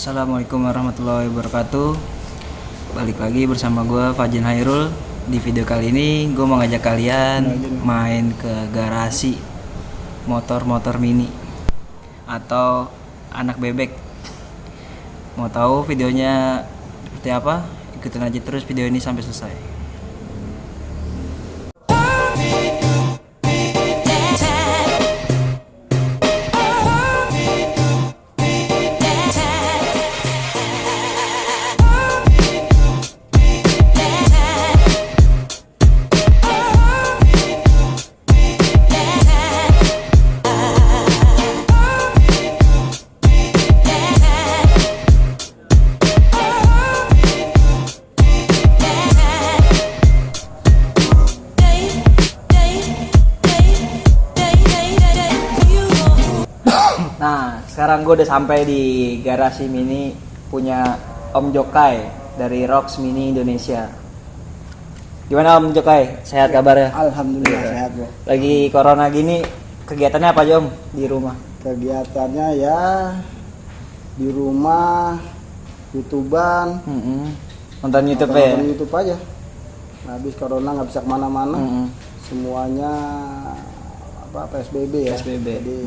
Assalamualaikum warahmatullahi wabarakatuh. Balik lagi bersama gue Fajin Hairul. Di video kali ini gue mau ngajak kalian main ke garasi motor-motor mini atau anak bebek. Mau tahu videonya seperti apa? Ikutin aja terus video ini sampai selesai. Nah, sekarang gue udah sampai di garasi mini punya Om Jokai dari Rox Mini Indonesia. Gimana Om Jokai? Sehat kabarnya? Alhamdulillah sehat bro. Lagi corona gini, kegiatannya apa aja Om di rumah? Kegiatannya ya di rumah, YouTubean, Nonton YouTube ya? nonton YouTube aja. Habis corona nggak bisa kemana-mana, semuanya PSBB ya. PSBB. Jadi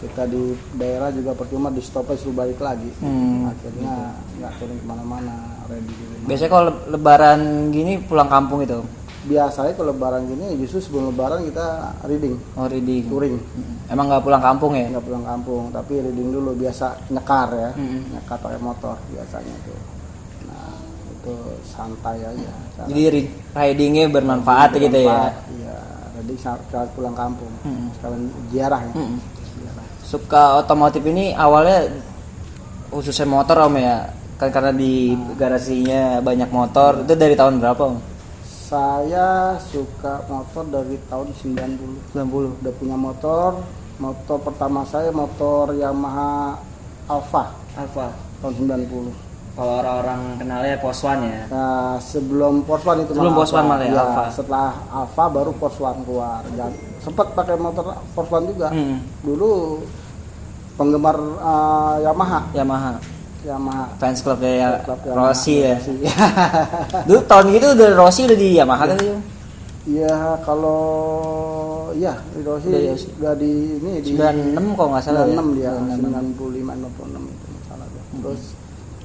kita di daerah juga percuma di stop suruh balik lagi. Akhirnya nggak turun kemana-mana, ready di rumah. Biasanya kalau lebaran gini pulang kampung itu? Biasanya kalau lebaran gini justru sebelum lebaran kita reading, Oh, reading. touring. Emang nggak pulang kampung ya? Nggak pulang kampung, tapi reading dulu, biasa nyekar ya, nyekar pakai motor biasanya tuh. Nah itu santai aja. Jadi ridingnya bermanfaat gitu ya? Iya, reading saat pulang kampung, sekalian ziarah ya. Ziarah. Suka otomotif ini awalnya khususnya motor Om ya? Kan karena di garasinya banyak motor, itu dari tahun berapa Om? Saya suka motor dari tahun 90. Udah punya motor pertama saya motor Yamaha Alfa tahun 90. Kalau orang-orang kenalnya Porsche ya? Nah, sebelum Porsche itu Sebelum Porsche malah ya, Alfa. Setelah Alfa baru Porsche keluar. Dan sempat pakai motor Porsche juga. Dulu penggemar Yamaha. Fans club ya, Klub Rossi ya. Rossi. Dulu tahun gitu udah Rossi udah di Yamaha kan itu? Iya, kalau Rossi Udah Rossi. udah di ini di 96 kalau nggak salah 96 ya? dia, 95 96 itu masalah dia. Terus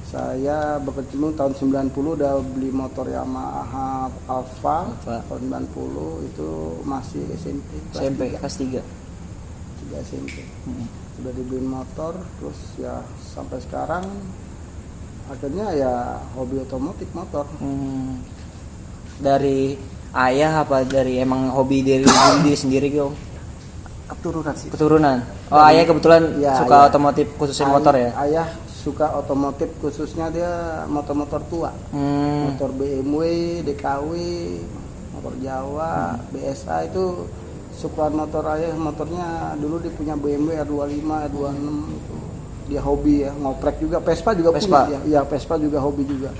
saya berkecimpung tahun 90 udah beli motor Yamaha Alfa. Tahun 90 itu masih SMP kelas 3. 3 SMP. Udah dibeliin motor, terus ya sampai sekarang akhirnya ya hobi otomotif motor. Dari ayah apa dari emang hobi dari diri sendiri gitu? Keturunan sih. Keturunan. Oh, ayah kebetulan Ya, suka ayah. otomotif khususnya motor ya? Ayah suka otomotif, khususnya dia motor-motor tua. Motor BMW, DKW, motor Jawa, BSA itu suka motor ayah. Motornya dulu dia punya BMW R25, R26 itu. Dia hobi ya, ngoprek juga. Vespa juga Vespa. punya. Iya, Vespa juga hobi juga.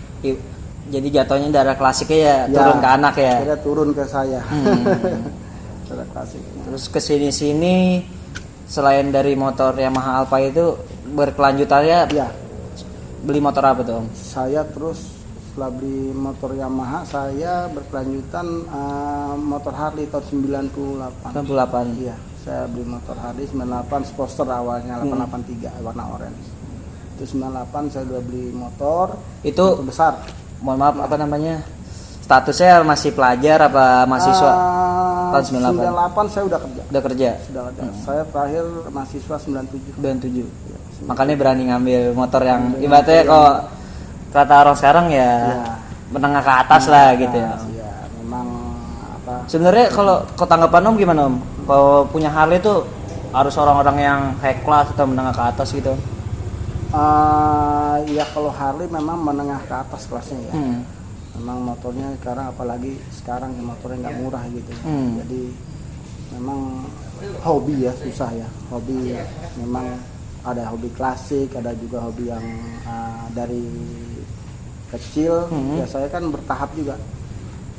Jadi jatuhnya darah klasiknya ya turun ke anak ya? Akhirnya turun ke saya. Darah klasik. Terus kesini-sini selain dari motor Yamaha Alfa itu berkelanjutannya Ya, beli motor apa tuh Om? saya terus setelah beli motor Yamaha saya berkelanjutan motor Harley tahun 98. 98. Iya, saya beli motor Harley 98 Sportster awalnya 883 warna orange. Itu 98 saya udah beli motor Itu besar. mohon maaf apa namanya? Statusnya masih pelajar apa mahasiswa? Tahun 98. 98 saya udah kerja. Udah kerja? Sudah kerja. Saya terakhir mahasiswa 97. 97. Makanya berani ngambil motor yang ibaratnya kalau kata orang sekarang ya menengah ke atas lah gitu ya. Iya, memang apa? Sebenarnya kalau tanggapan Om gimana Om? Kalau punya Harley itu harus orang-orang yang high class atau menengah ke atas gitu? Ya kalau Harley memang menengah ke atas kelasnya ya. Memang motornya sekarang apalagi sekarang ya motornya nggak murah gitu. Jadi memang hobi ya susah ya. Hobi memang ada hobi klasik, ada juga hobi yang dari kecil. Ya saya kan bertahap juga.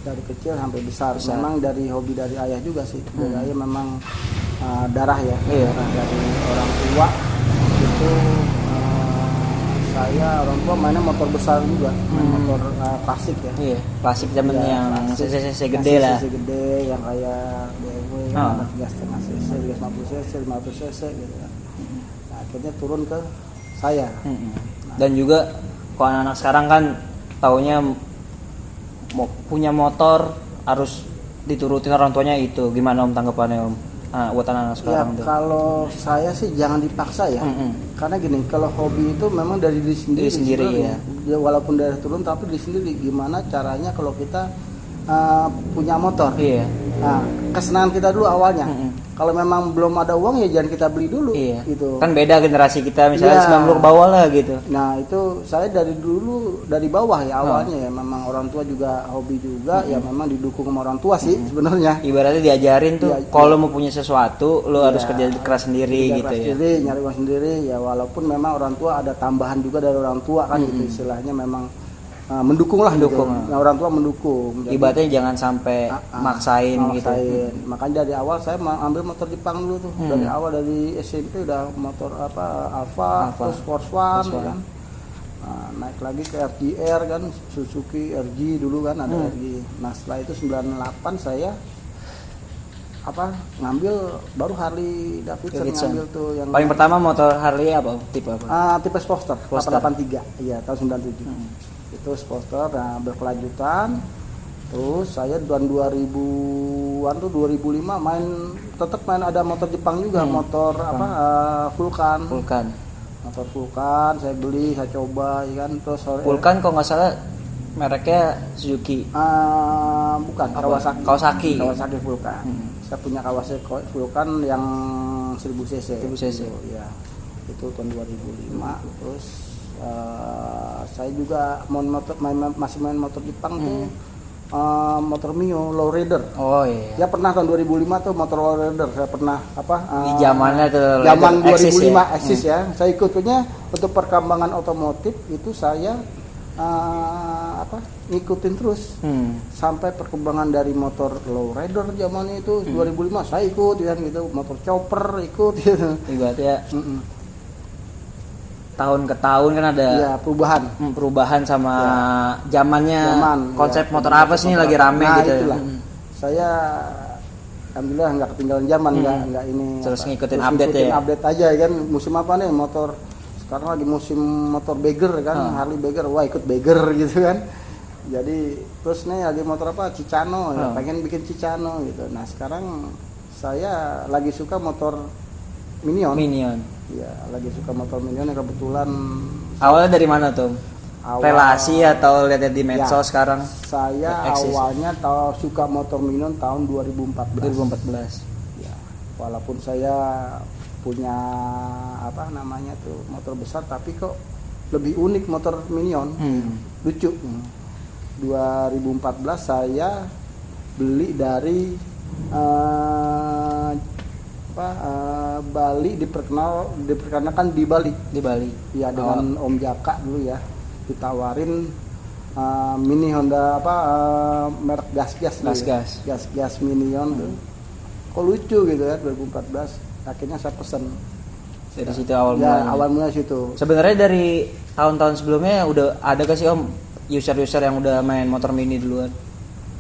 Dari kecil sampai besar. Memang dari hobi dari ayah juga sih. Dari ayah memang darah ya. Darah dari orang tua itu saya orang tua mainnya motor besar juga, motor klasik ya. Iya, klasik zaman Ya, yang klasik. cc gede lah. cc gede yang kayak BMW Oh. 3,5 cc, 350 cc, 500 cc gitu kan. Nah, akhirnya turun ke saya. Dan juga kalau anak-anak sekarang kan taunya punya motor harus diturutin orang tuanya itu. Gimana Om tanggapannya Om? Buat anak-anak Ya sekarang tuh. kalau saya sih jangan dipaksa ya. Karena gini, kalau hobi itu memang dari diri sendiri. Diri sendiri, sebenarnya. Ya, walaupun dari turun tapi diri sendiri. Gimana caranya kalau kita punya motor? Iya. Nah, kesenangan kita dulu awalnya. Kalau memang belum ada uang ya jangan kita beli dulu. Iya. Gitu. Kan beda generasi kita misalnya Iya. 90 ke bawah lah gitu. Nah itu saya dari dulu dari bawah ya awalnya ya, memang orang tua juga hobi juga ya, memang didukung sama orang tua sih sebenarnya. Ibaratnya diajarin tuh Iya, kalau mau punya sesuatu lo harus Iya. kerja keras sendiri Kerja gitu keras ya. sendiri, nyari uang sendiri ya, walaupun memang orang tua ada tambahan juga dari orang tua kan gitu, istilahnya memang mendukung lah. Mendukung. Gitu. Nah, orang tua mendukung. Jadi, Ibaratnya jangan sampai maksain gitu. Makanya dari awal saya ambil motor Jepang dulu tuh. Dari awal dari SMP udah motor Alfa. Terus Force One ya kan. Nah, naik lagi ke RGR kan, Suzuki RG dulu kan ada RG. Nah, setelah itu 98 saya ngambil baru Harley Davidson. Ngambil tuh yang Paling pertama motor Harley apa? Tipe apa? tipe Sportster 883. Iya, tahun 97. Itu Sportster, nah berkelanjutan. Terus saya tahun 2000-an tuh 2005 tetap main ada motor Jepang juga, motor Vulcan. Motor Vulcan saya beli, saya coba ya kan. Terus Vulcan kok nggak salah mereknya Suzuki. Bukan, Kawasaki. Kawasaki Vulcan. Saya punya Kawasaki Vulcan yang 1000 cc. 1000 cc. Ya. Itu tahun 2005. Terus saya juga masih main motor Jepang tuh, motor Mio Lowrider. Oh iya. Ya pernah tahun 2005 tuh motor Lowrider saya pernah Di zamannya tuh zaman Exis 2005 ya? Exis ya. Saya ikutnya untuk perkembangan otomotif itu saya ngikutin terus sampai perkembangan dari motor Lowrider zaman itu 2005 saya ikut ya gitu, motor chopper ikut gitu. Ibaratnya tahun ke tahun kan ada Ya, perubahan sama zamannya. Konsep ya, motor apa sih ini lagi rame nah, gitu. Itulah. Saya alhamdulillah nggak ketinggalan zaman, nggak ini Terus ngikutin update ya? update aja kan. Musim apa nih motor sekarang, lagi musim motor bagger kan, Harley bagger, wah ikut bagger gitu kan. Jadi terus nih lagi motor apa, Cicano ya, pengen bikin Cicano gitu. Nah sekarang saya lagi suka motor Minion. Ya, lagi suka motor Minion yang kebetulan. Awalnya dari mana tuh? Relasi atau lihat di medsos sekarang? Saya Exis. awalnya suka motor Minion tahun 2014. Ya, walaupun saya punya motor besar, tapi kok lebih unik motor Minion. Lucu. 2014 saya beli dari Bali, diperkenalkan di Bali. Ya, dengan Om Jaka dulu ya, ditawarin mini Honda merek gas Minion tuh. Kok lucu gitu ya, 2014 akhirnya saya pesen. Dari situ awal mulanya situ. Sebenarnya dari tahun-tahun sebelumnya udah ada gak sih Om user-user yang udah main motor mini duluan?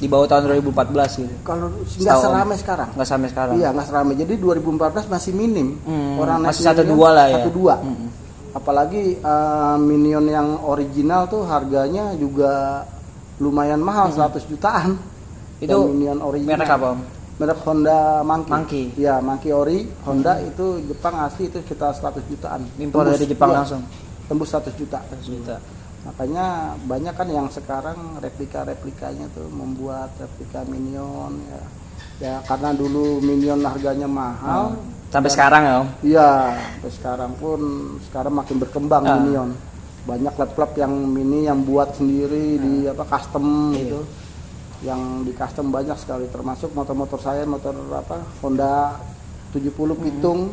Di bawah tahun 2014 gitu. Kalau nggak seramai sekarang. Nggak sampai sekarang. Iya, nggak seramai. Jadi 2014 masih minim. Orang masih 1-2 lah ya. 1-2. Apalagi Minion yang original tuh harganya juga lumayan mahal, 100 jutaan. Itu Minion original. merek apa Om? Merek Honda Monkey. Iya, Monkey Ori. Honda itu Jepang asli itu sekitar 100 jutaan. Impor dari Jepang langsung. Tembus 100 juta. 100 juta. Makanya banyak kan yang sekarang replikanya tuh membuat replika Minion ya. Ya karena dulu Minion harganya mahal. Sampai sekarang ya Om? Iya, sampai sekarang makin berkembang Minion. Banyak klub-klub yang mini yang buat sendiri di custom gitu. Yang di custom banyak sekali, termasuk motor-motor saya, motor Honda 70 Pitung.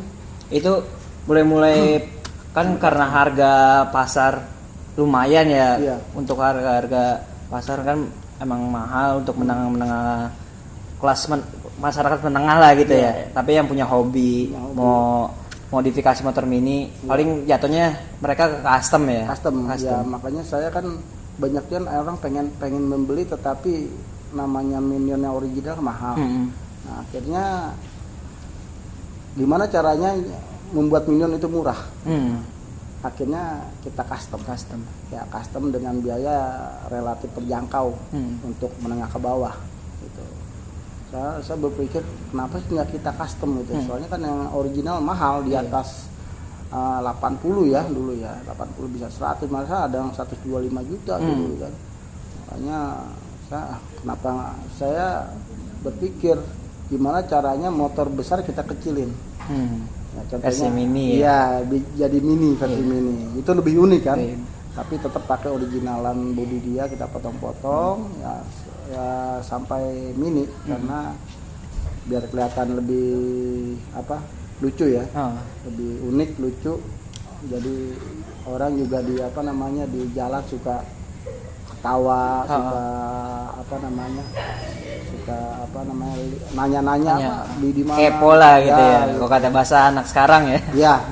Itu mulai kan karena harga pasar lumayan ya. Iya. Untuk harga pasar kan emang mahal untuk menengah kelas masyarakat menengah lah gitu ya. Tapi yang punya hobi mau modifikasi motor mini, paling jatuhnya mereka custom ya. Custom. Ya makanya saya kan banyaknya orang pengen membeli, tetapi namanya Minion yang original mahal. Nah, akhirnya gimana caranya membuat Minion itu murah? Akhirnya kita custom ya, custom dengan biaya relatif terjangkau untuk menengah ke bawah gitu. Saya berpikir kenapa sih nggak kita custom gitu, soalnya kan yang original mahal di atas 80 ya dulu ya, 80 bisa 100, masa ada yang 125 juta dulu kan. Makanya saya berpikir gimana caranya motor besar kita kecilin. Ya, contohnya versi mini ya. Jadi mini, versi mini itu lebih unik kan. Tapi tetap pakai originalan bodi dia, kita potong-potong ya sampai mini karena biar kelihatan lebih lucu ya, lebih unik, lucu. Jadi orang juga di di jalan suka ketawa, suka nanya-nanya di mana, kepo lah gitu ya, kalau kata bahasa anak sekarang ya. Ya.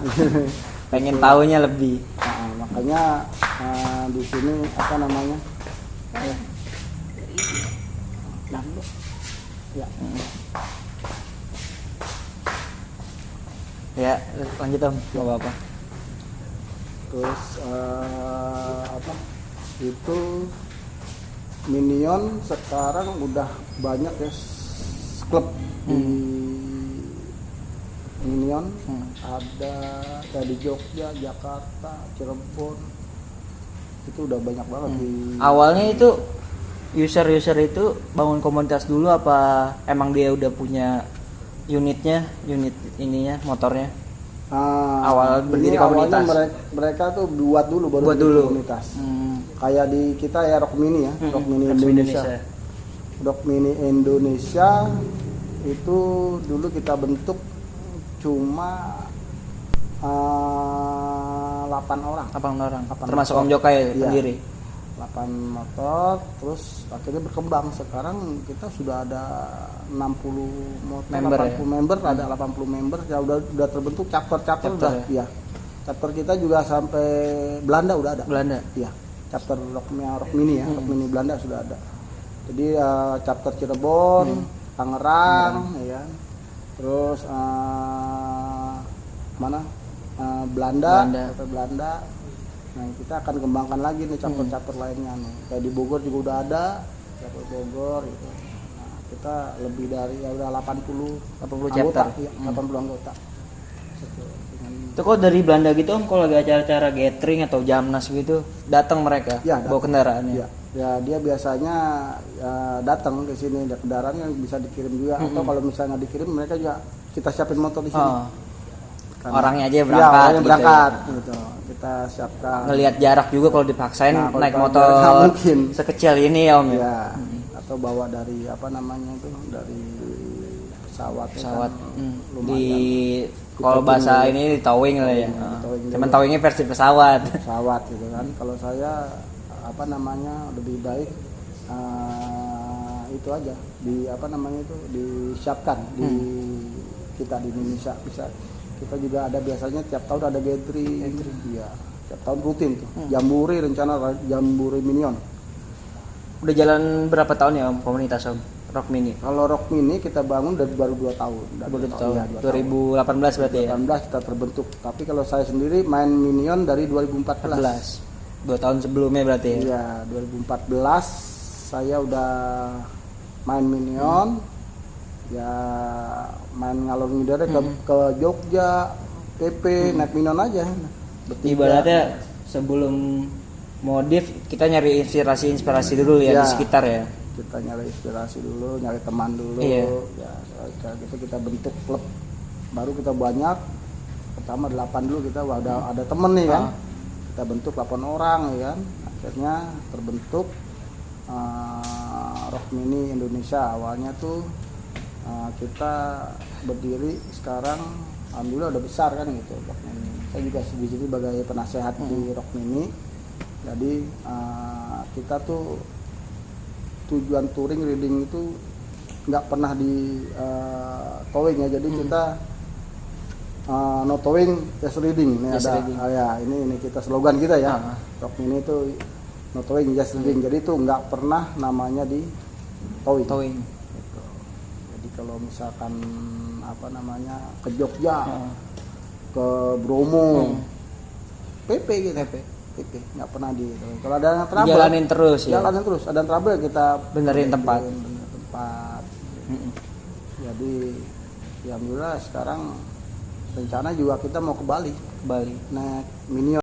Pengen taunya lebih. Nah, makanya di sini ya lanjut Om, nggak apa-apa. Terus itu Minion sekarang udah banyak ya klub di Minion. Ada kayak di Jogja, Jakarta, Cirebon, itu udah banyak banget di. Awalnya itu user itu bangun komunitas dulu apa emang dia udah punya unit ininya motornya? Awal berdiri komunitas. Mereka tuh buat dulu baru dulu komunitas. Kayak di kita ya Rock Mini ya, Rock Mini Indonesia. Rock Mini Indonesia itu dulu kita bentuk cuma 8 orang. Termasuk Om Jokai sendiri. 8 motor, terus akhirnya berkembang. Sekarang kita sudah ada 60 motor, member 80 member, ada 80 member ya, udah terbentuk chapter udah ya. Chapter kita juga sampai Belanda udah ada. Iya. Chapter Rock Mini ya, Rock Mini Belanda sudah ada. Jadi chapter Cirebon, Tangerang ya. Terus Belanda. Nah, kita akan kembangkan lagi nih chapter lainnya nih. Kayak di Bogor juga udah ada, chapter Bogor gitu. Nah, kita lebih dari udah 80 chapter. Ya, 80 anggota. Itu kok dari Belanda gitu Om, kalau lagi acara-acara gathering atau jamnas gitu, datang mereka bawa kendaraannya. Ya, dia biasanya datang ke sini, ada kendaraan yang bisa dikirim juga, atau kalau misalnya dikirim mereka juga kita siapin motor di sini. Orangnya aja berangkat, gitu. Kita siapkan. Ngelihat jarak juga kalau dipaksain naik motor sekecil ini ya Om ya. Atau bawa dari dari pesawat. Di kalau bahasa ini di towing lah ya. Cuman towingnya versi pesawat gitu kan. Kalau saya lebih baik itu aja disiapkan di kita di Indonesia. Bisa kita juga ada biasanya tiap tahun ada gathering. Iya, tiap tahun rutin tuh. Jambore, rencana Jambore Minion. Udah jalan berapa tahun ya Om komunitas Om Rock Mini? Kalau Rock Mini kita bangun baru 2 tahun. Baru 2 tahun. Ya, 2018 berarti ya. 2018 kita terbentuk. Tapi kalau saya sendiri main Minion dari 2014. 2 tahun sebelumnya berarti ya. Iya, 2014 saya udah main Minion. Ya main ngalor ngidar ke Jogja, PP, naik Minion aja. Ibaratnya sebelum modif kita nyari inspirasi dulu ya di sekitar ya. Kita nyari inspirasi dulu, nyari teman dulu. Iya. Ya gitu kita bentuk klub. Baru kita banyak. Pertama 8 dulu kita ada temen nih kan. Kita bentuk 8 orang ya kan. Akhirnya terbentuk Rock Mini Indonesia. Awalnya tuh kita berdiri sekarang alhamdulillah udah besar kan gitu Rock Mini. Saya juga di sini sebagai penasehat di Rock Mini. Jadi kita tuh tujuan touring riding itu nggak pernah di towing ya. Jadi kita no towing, just riding. Ini Just ada, riding. ini kita slogan kita ya. Ah. Rock Mini itu no towing, just riding. Jadi itu nggak pernah namanya di towing. Towing. Gitu. Jadi kalau misalkan apa namanya ke Jogja, ke Bromo, PP gitu. PP nggak pernah di towing. Kalau ada yang trouble, Jalanin terus ya. jalanin terus. Ada yang trouble kita Benerin tempat. benerin tempat. Jadi ya alhamdulillah sekarang rencana juga kita mau ke Bali Bali. naik Mini